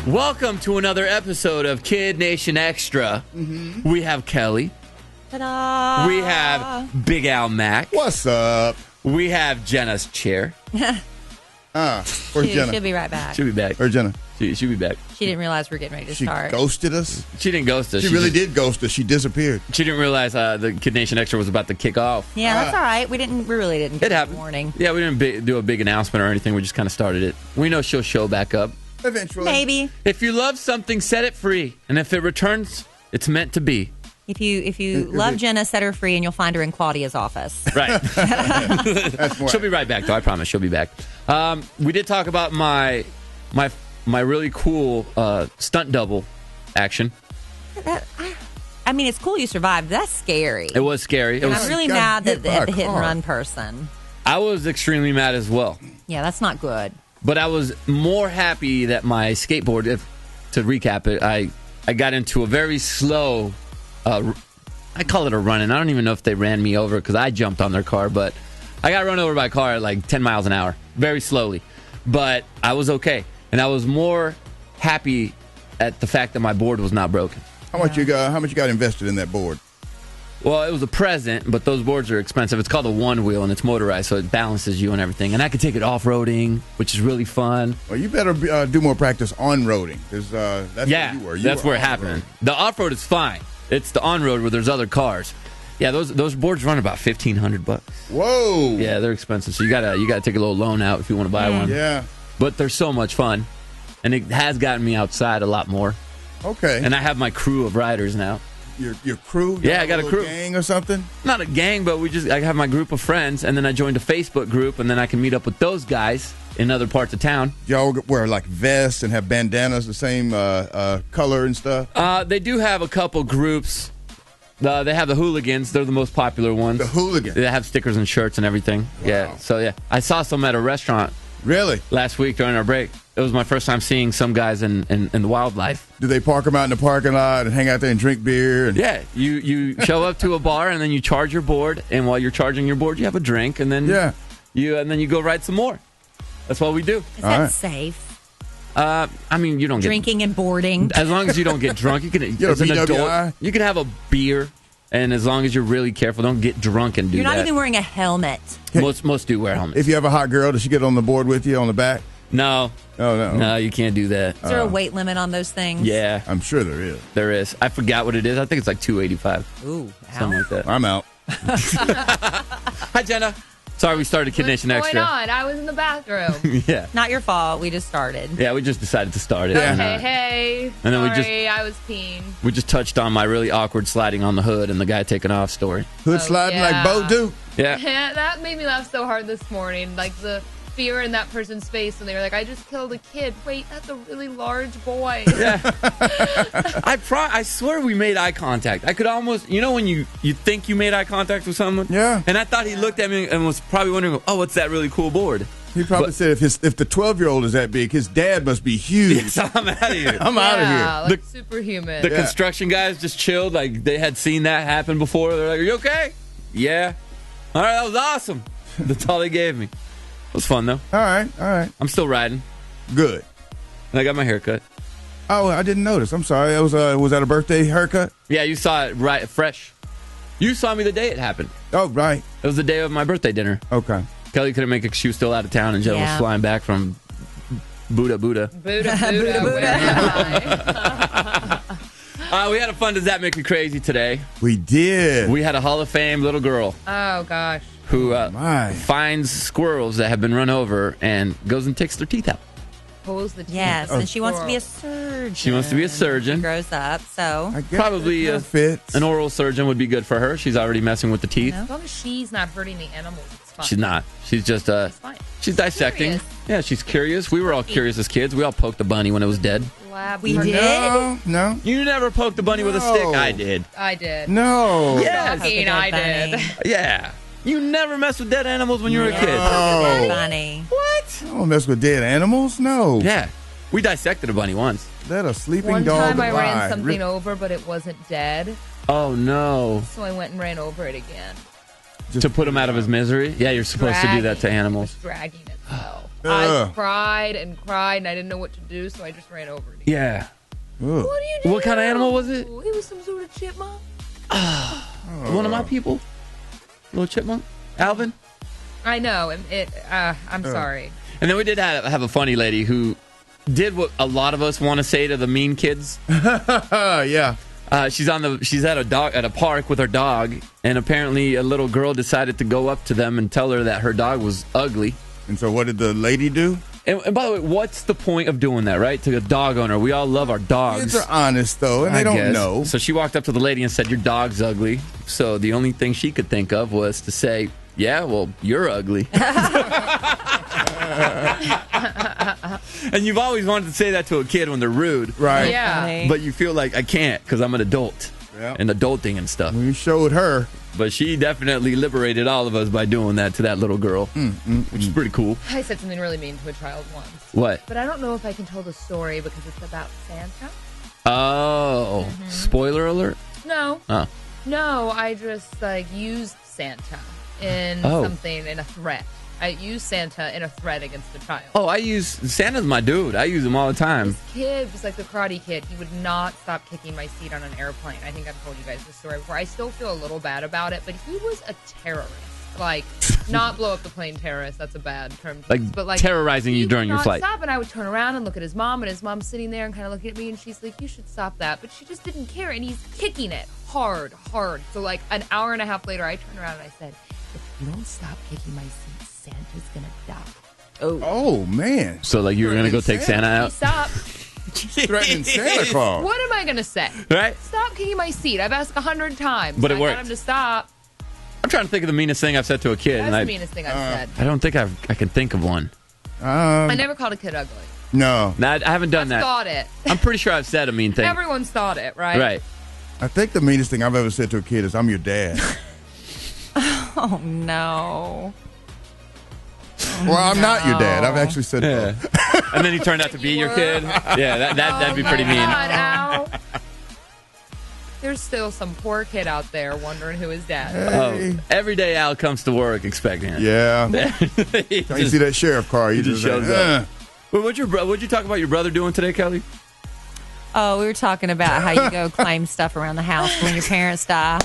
Welcome to another episode of KiddNation Extra. We have Kelly. Ta-da! We have Big Al Mac. What's up? We have Jenna's chair. Where's Jenna? She'll be right back. She'll be back. Where's Jenna? She'll be back. She didn't realize we're getting ready to She start. ghosted us? She didn't ghost us. She really did ghost us. She disappeared. She didn't realize the KiddNation Extra was about to kick off. Yeah, that's all right. We really didn't It give a happened. warning. Yeah, we didn't do a big announcement or anything. We just kind of started it. We know she'll show back up. Eventually. Maybe. If you love something, set it free. And if it returns, it's meant to be. If you love Jenna, set her free and you'll find her in Claudia's office. Right. That's more. She'll be right back, though. I promise she'll be back. We did talk about my really cool stunt double action. I mean, it's cool you survived. That's scary. It was scary. I'm really mad hit by at a the hit and car. run person. I was extremely mad as well. Yeah, that's not good. But I was more happy that my skateboard, to recap it, I got into a very slow, I call it a run-in. I don't even know if they ran me over because I jumped on their car, but I got run over by a car at like 10 miles an hour, very slowly. But I was okay. And I was more happy at the fact that my board was not broken. How much you got invested in that board? Well, it was a present, but those boards are expensive. It's called a one wheel, and it's motorized, so it balances you and everything. And I could take it off-roading, which is really fun. Well, you better do more practice on-roading because that's where you were. That's where it happened. The off-road is fine. It's the on-road where there's other cars. Yeah, those boards run about $1,500. Whoa. Yeah, they're expensive, so you gotta take a little loan out if you want to buy one. Yeah. But they're so much fun, and it has gotten me outside a lot more. Okay. And I have my crew of riders now. Your crew? Yeah, I got a crew. Gang or something? Not a gang, but I have my group of friends, and then I joined a Facebook group, and then I can meet up with those guys in other parts of town. Y'all wear like vests and have bandanas the same color and stuff? They do have a couple groups. They have the Hooligans. They're the most popular ones. The Hooligans? They have stickers and shirts and everything. Wow. Yeah. So, yeah. I saw some at a restaurant Really? last week during our break. It was my first time seeing some guys in the wildlife. Do they park them out in the parking lot and hang out there and drink beer? And Yeah. You show up to a bar, and then you charge your board. And while you're charging your board, you have a drink. And then you go ride some more. That's what we do. Is that safe? I mean, you don't get Drinking and boarding. as long as you don't get drunk. You can, as an BWI? adult, you can have a beer, and as long as you're really careful, don't get drunk and do You're not that. even wearing a helmet. Most do wear helmets. if you have a hot girl, does she get on the board with you on the back? No, Oh, no. you can't do that. Is there a weight limit on those things? Yeah, I'm sure there is. there is. I forgot what it is. I think it's like 285, Ooh, something like that. I'm out. Hi, Jenna. Sorry, we started KiddNation What's Extra. going on? I was in the bathroom. Yeah, Not your fault. We just started. yeah. We just decided to start it. Hey. And then we Sorry, I was peeing. We just touched on my really awkward sliding on the hood and the guy taking off story. Hood sliding yeah. like Bo Duke. Yeah. That made me laugh so hard this morning. Like the fear in that person's face when they were like, I just killed a kid. Wait, that's a really large boy. Yeah. I swear we made eye contact. I could almost, when you think you made eye contact with someone? Yeah. And I thought he looked at me and was probably wondering, oh, what's that really cool board? He probably said if the 12-year-old is that big, his dad must be huge. So I'm out of here. I'm out of here. Like superhuman. The construction guys just chilled. Like, they had seen that happen before. They're like, are you okay? Yeah. All right, that was awesome. That's all they gave me. It was fun, though. All right. I'm still riding. Good. And I got my hair cut. Oh, I didn't notice. I'm sorry. It was that a birthday haircut? Yeah, you saw it right fresh. You saw me the day it happened. Oh, right. It was the day of my birthday dinner. Okay. Kelly couldn't make it 'cause she was still out of town, and Jenna was flying back from Buddha. Buddha. Where am I? We had a fun Does That Make Me Crazy today. We did. We had a Hall of Fame little girl Oh, gosh. who My. finds squirrels that have been run over and goes and takes their teeth out. Pulls the teeth. Yes, Oh. and she wants to be a surgeon. She wants to be a surgeon. She grows up, so. I guess Probably that fits. an oral surgeon would be good for her. She's already messing with the teeth. No. As long as she's not hurting the animals, it's fine. She's not. She's just It's fine. she's dissecting. Curious. Yeah, she's curious. We were all curious as kids. We all poked the bunny when it was dead. Lab We for- did? No. You never poked a bunny with a No. stick. I did. I did. No. Yes. Fucking I did. Yeah. You never messed with dead animals when you were a kid. No. Funny. What? I don't mess with dead animals. No. Yeah. We dissected a bunny once. Let a sleeping One dog time I lie. ran something over, but it wasn't dead. Oh, no. So I went and ran over it again. To put him out of his misery? Yeah, you're supposed to do that to animals. It was dragging itself. I cried and cried, and I didn't know what to do, so I just ran over to him. Yeah. Ugh. What do you do? What kind of animal was it? It was some sort of chipmunk. One of my people? Little chipmunk? Alvin? I know. I'm sorry. And then we did have a funny lady who did what a lot of us want to say to the mean kids. Yeah. She's at a park with her dog, and apparently a little girl decided to go up to them and tell her that her dog was ugly. And so what did the lady do? And by the way, what's the point of doing that, right? To a dog owner, we all love our dogs. Kids are honest though, and they don't know. So she walked up to the lady and said, "Your dog's ugly." So the only thing she could think of was to say, "Yeah, well, you're ugly." And you've always wanted to say that to a kid when they're rude, Right. Yeah. but you feel like I can't because I'm an adult and adulting and stuff. We showed her. But she definitely liberated all of us by doing that to that little girl, which is pretty cool. I said something really mean to a child once. What? But I don't know if I can tell the story because it's about Santa. Oh, spoiler alert. No. Oh. No, I just used Santa in something, in a threat. I used Santa in a threat against a child. Oh, Santa's my dude. I use him all the time. This kid was like the Karate Kid. He would not stop kicking my seat on an airplane. I think I've told you guys this story before. I still feel a little bad about it, but he was a terrorist. Like, not blow up the plane terrorist. That's a bad term. But terrorizing you during your flight. Stop, and I would turn around and look at his mom, and his mom's sitting there and kind of looking at me, and she's like, "You should stop that." But she just didn't care, and he's kicking it hard. So like an hour and a half later, I turned around and I said, "If you don't stop kicking my seat, Santa's gonna die." Oh man. So like you were gonna go take Santa out? Stop. Threatening Santa Claus. What am I gonna say? Right? Stop kicking my seat. I've asked 100 times. But it I worked. got him to stop. I'm trying to think of the meanest thing I've said to a kid. That's and the meanest thing I've said. I don't think I can think of one. I never called a kid ugly. No. I haven't done I've that. thought it. I'm pretty sure I've said a mean thing. Everyone's thought it, right? Right. I think the meanest thing I've ever said to a kid is, "I'm your dad." Oh, no. Well, I'm not your dad. I've actually said both. And then he turned out to be your kid. Yeah, that'd be pretty mean. God, ow. There's still some poor kid out there wondering who his dad is. Oh, every day Al comes to work expecting it. Yeah. He You see that sheriff car, you just shows up. Well, what'd you talk about your brother doing today, Kelly? Oh, we were talking about how you go claim stuff around the house when your parents die.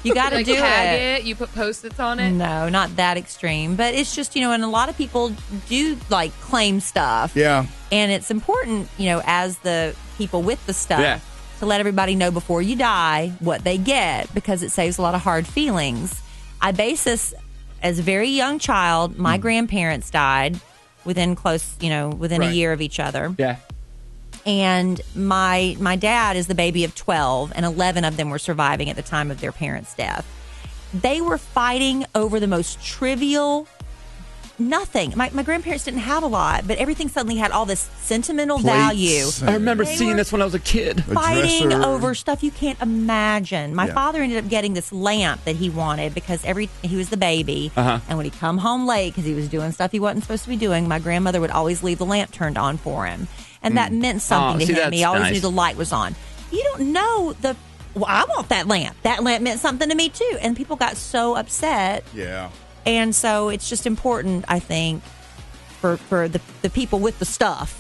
You got to Like do tag it. You put Post-its on it. No, not that extreme. But it's just, and a lot of people do like claim stuff. Yeah. And it's important, as the people with the stuff to let everybody know before you die what they get, because it saves a lot of hard feelings. I base this as a very young child. My grandparents died within a year of each other. Yeah. And my dad is the baby of 12, and 11 of them were surviving at the time of their parents' death. They were fighting over the most trivial nothing. My grandparents didn't have a lot, but everything suddenly had all this sentimental value. I remember seeing this when I was a kid. Fighting over stuff you can't imagine. My father ended up getting this lamp that he wanted because he was the baby. And when he'd come home late because he was doing stuff he wasn't supposed to be doing, my grandmother would always leave the lamp turned on for him. And that meant something to him. He always knew the light was on. You don't know I want that lamp. That lamp meant something to me too. And people got so upset. Yeah. And so it's just important, I think, for the people with the stuff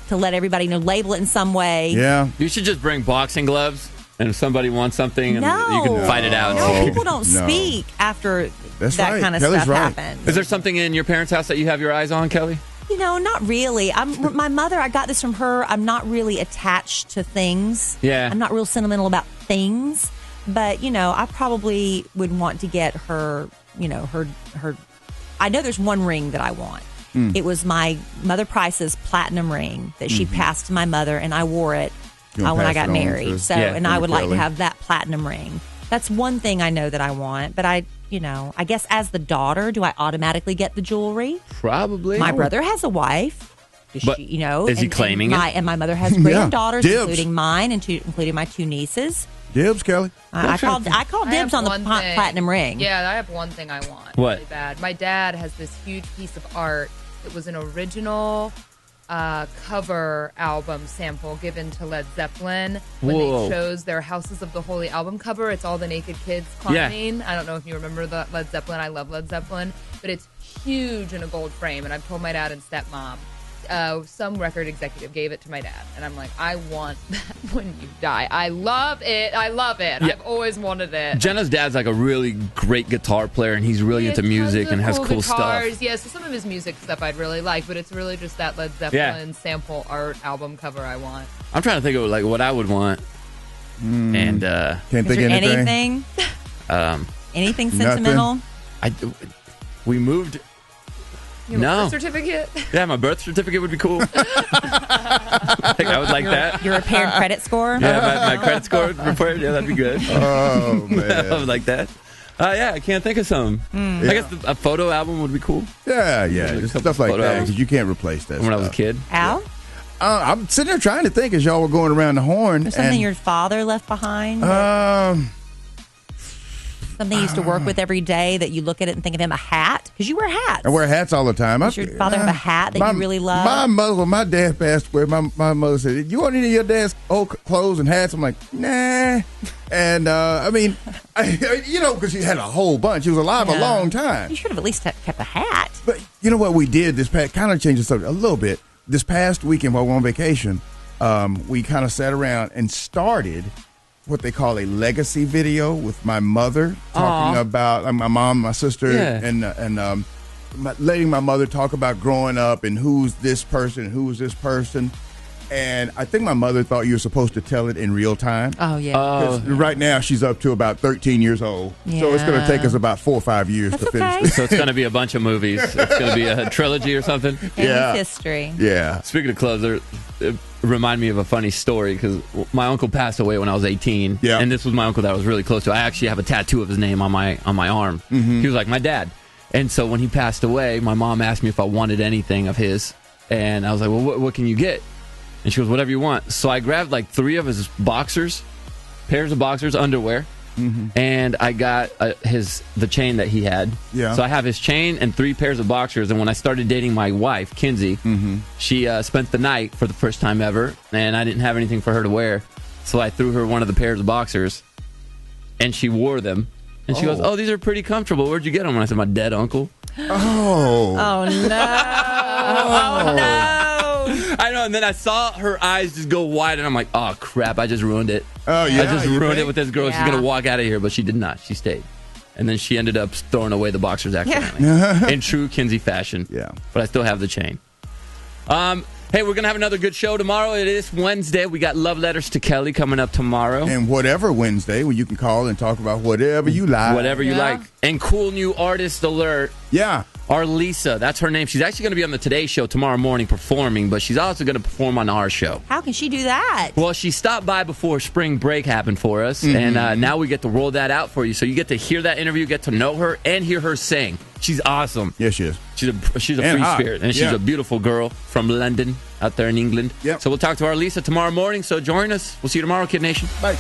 to let everybody know, label it in some way. Yeah. You should just bring boxing gloves, and if somebody wants something, and you can fight it out. No, people don't speak after that kind of stuff happens. Is there something in your parents' house that you have your eyes on, Kelly? Not really. My mother, I got this from her. I'm not really attached to things. Yeah. I'm not real sentimental about things. But, I probably would want to get her, her. I know there's one ring that I want. It was my Mother Price's platinum ring that she passed to my mother, and I wore it when I got married. And I would like to have that platinum ring. That's one thing I know that I want. But I guess as the daughter, do I automatically get the jewelry? Probably. My brother has a wife. But is he claiming it? And my mother has granddaughters, including mine, and including my two nieces. Dibs, Kelly. I called dibs on the platinum ring. Yeah, I have one thing I want. What? Really bad. My dad has this huge piece of art. It was an original cover album sample given to Led Zeppelin when Whoa. they chose their Houses of the Holy album cover. It's all the naked kids climbing. I don't know if you remember the Led Zeppelin. I love Led Zeppelin, but it's huge in a gold frame. And I've told my dad and stepmom. Some record executive gave it to my dad, and I'm like, I want that when you die. I love it. Yeah. I've always wanted it. Jenna's dad's like a really great guitar player, and he's really into music and has cool guitars. stuff. Yeah, so some of his music stuff I'd really like, but it's really just that Led Zeppelin sample art album cover I want. I'm trying to think of like what I would want, and Can't think of anything? Anything sentimental? We moved. You have a birth certificate? Yeah, my birth certificate would be cool. I think I would like that. Your repaired credit score? Yeah, my credit score repaired. Yeah, that'd be good. Oh, man. I would like that. Yeah, I can't think of some. I guess a photo album would be cool. Yeah, just stuff like that, because you can't replace that When stuff. I was a kid. Al? I'm sitting there trying to think as y'all were going around the horn. Or something and, your father left behind? Something you used to work with every day that you look at it and think of him? A hat? Because you wear hats. I wear hats all the time. Does your father have a hat that you really love? My mother, when my dad passed away, my mother said, "You want any of your dad's old clothes and hats?" I'm like, nah. And I mean, because he had a whole bunch. He was alive a long time. You should have at least kept a hat. But you know what we did this past, kind of changed the subject a little bit. This past weekend while we were on vacation, we kind of sat around and started what they call a legacy video with my mother talking about my mom, my sister, and letting my mother talk about growing up and who's this person. And I think my mother thought you were supposed to tell it in real time. Oh, yeah. 'Cause right now she's up to about 13 years old. So it's going to take us about 4 or 5 years to finish this. So it's going to be a bunch of movies. It's going to be a trilogy or something. Family's history. Yeah. Speaking of clothes, it reminded me of a funny story because my uncle passed away when I was 18. Yeah. And this was my uncle that I was really close to. I actually have a tattoo of his name on my arm. He was like my dad. And so when he passed away, my mom asked me if I wanted anything of his. And I was like, well, what can you get? And she goes, whatever you want. So I grabbed like 3 of his pairs of boxers, underwear. And I got the chain that he had. Yeah. So I have his chain and 3 pairs of boxers. And when I started dating my wife, Kinzie, she spent the night for the first time ever, and I didn't have anything for her to wear. So I threw her one of the pairs of boxers, and she wore them. And she goes, "Oh, these are pretty comfortable. Where'd you get them?" And I said, "My dead uncle." Oh. Oh, no. Oh, no. I know, and then I saw her eyes just go wide, and I'm like, "Oh crap! I just ruined it. Oh, yeah. I just ruined it with this girl. Yeah. She's gonna walk out of here," but she did not. She stayed, and then she ended up throwing away the boxers accidentally in true Kinzie fashion. Yeah, but I still have the chain. Hey, we're gonna have another good show tomorrow. It is Wednesday. We got Love Letters to Kelly coming up tomorrow, and whatever Wednesday, where you can call and talk about whatever you like, whatever you like, and cool new artist alert. Yeah. Our Lisa, that's her name. She's actually going to be on the Today Show tomorrow morning performing, but she's also going to perform on our show. How can she do that? Well, she stopped by before spring break happened for us, and now we get to roll that out for you. So you get to hear that interview, get to know her, and hear her sing. She's awesome. Yes, she is. She's a free spirit, and she's a beautiful girl from London, out there in England. Yep. So we'll talk to our Lisa tomorrow morning, so join us. We'll see you tomorrow, Kid Nation. Bye.